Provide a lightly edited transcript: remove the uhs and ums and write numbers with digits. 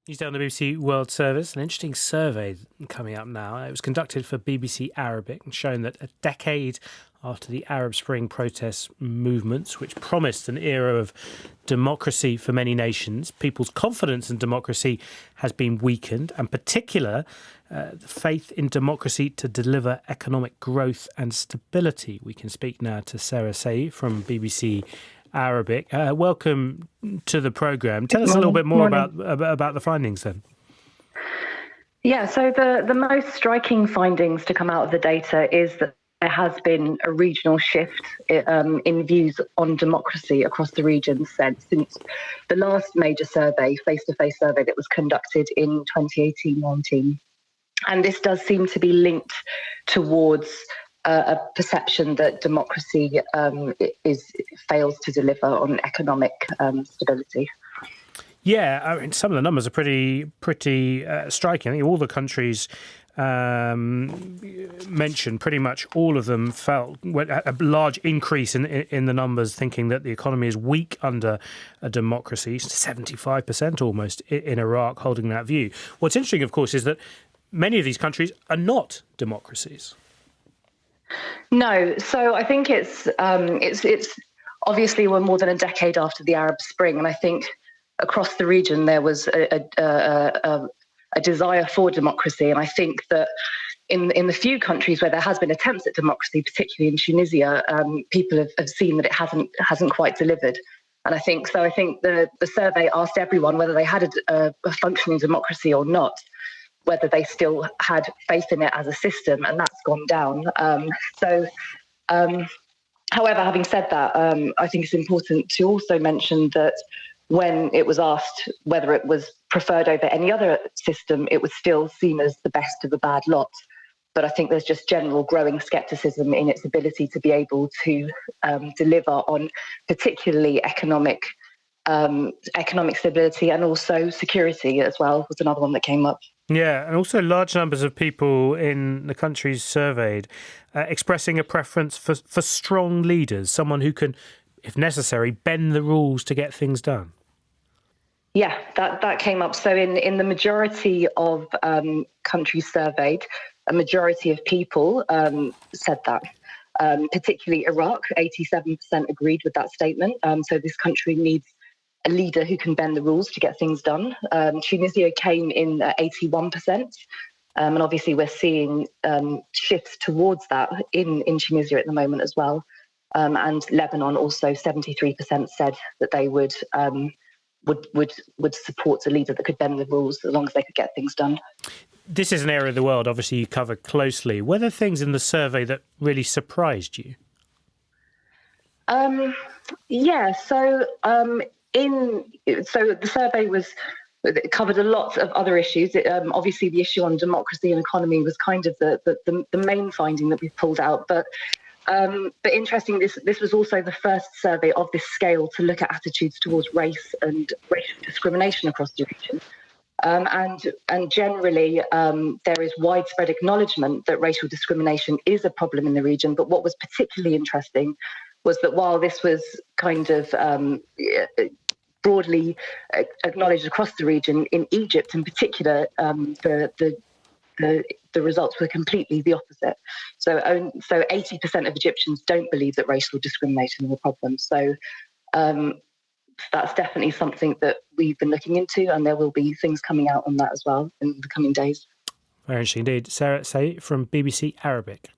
Newsday on the BBC World Service. An interesting survey coming up now. It was conducted for BBC Arabic and shown that a decade after the Arab Spring protest movements, which promised an era of democracy for many nations, people's confidence in democracy has been weakened, and particular the faith in democracy to deliver economic growth and stability. We can speak now to Sarah Saey from BBC Arabic. Welcome to the programme. Tell us a little bit more about the findings then. Yeah, so the most striking findings to come out of the data is that there has been a regional shift in views on democracy across the region since the last major survey, face-to-face survey that was conducted in 2018-19. And this does seem to be linked towards a perception that democracy fails to deliver on economic stability. Yeah, I mean, some of the numbers are pretty striking. I think all the countries mentioned, pretty much all of them felt a large increase in the numbers, thinking that the economy is weak under a democracy. 75% almost in Iraq holding that view. What's interesting, of course, is that many of these countries are not democracies. No, so I think it's obviously we're more than a decade after the Arab Spring, and I think across the region there was a desire for democracy, and I think that in the few countries where there has been attempts at democracy, particularly in Tunisia, people have seen that it hasn't quite delivered. And I think the survey asked everyone whether they had a functioning democracy or not, whether they still had faith in it as a system, and that's gone down. However, having said that, I think it's important to also mention that when it was asked whether it was preferred over any other system, it was still seen as the best of a bad lot. But I think there's just general growing scepticism in its ability to be able to deliver on particularly economic stability, and also security as well was another one that came up. Yeah, and also large numbers of people in the countries surveyed expressing a preference for strong leaders, someone who can, if necessary, bend the rules to get things done. Yeah, that came up. So in the majority of countries surveyed, a majority of people said that. Particularly Iraq, 87% agreed with that statement. So this country needs a leader who can bend the rules to get things done. Tunisia came in at 81%. And obviously we're seeing shifts towards that in Tunisia at the moment as well. And Lebanon also 73% said that they would support a leader that could bend the rules as long as they could get things done. This is an area of the world, obviously, you cover closely. Were there things in the survey that really surprised you? Yeah, so the survey it covered a lot of other issues. Obviously, the issue on democracy and economy was kind of the main finding that we pulled out. But interesting, this was also the first survey of this scale to look at attitudes towards race and racial discrimination across the region. And generally, there is widespread acknowledgement that racial discrimination is a problem in the region. But what was particularly interesting was that while this was kind of broadly acknowledged across the region, in Egypt in particular, the results were completely the opposite. So 80% of Egyptians don't believe that racial discrimination is a problem. So that's definitely something that we've been looking into, and there will be things coming out on that as well in the coming days. Very interesting indeed. Sarah Saey from BBC Arabic.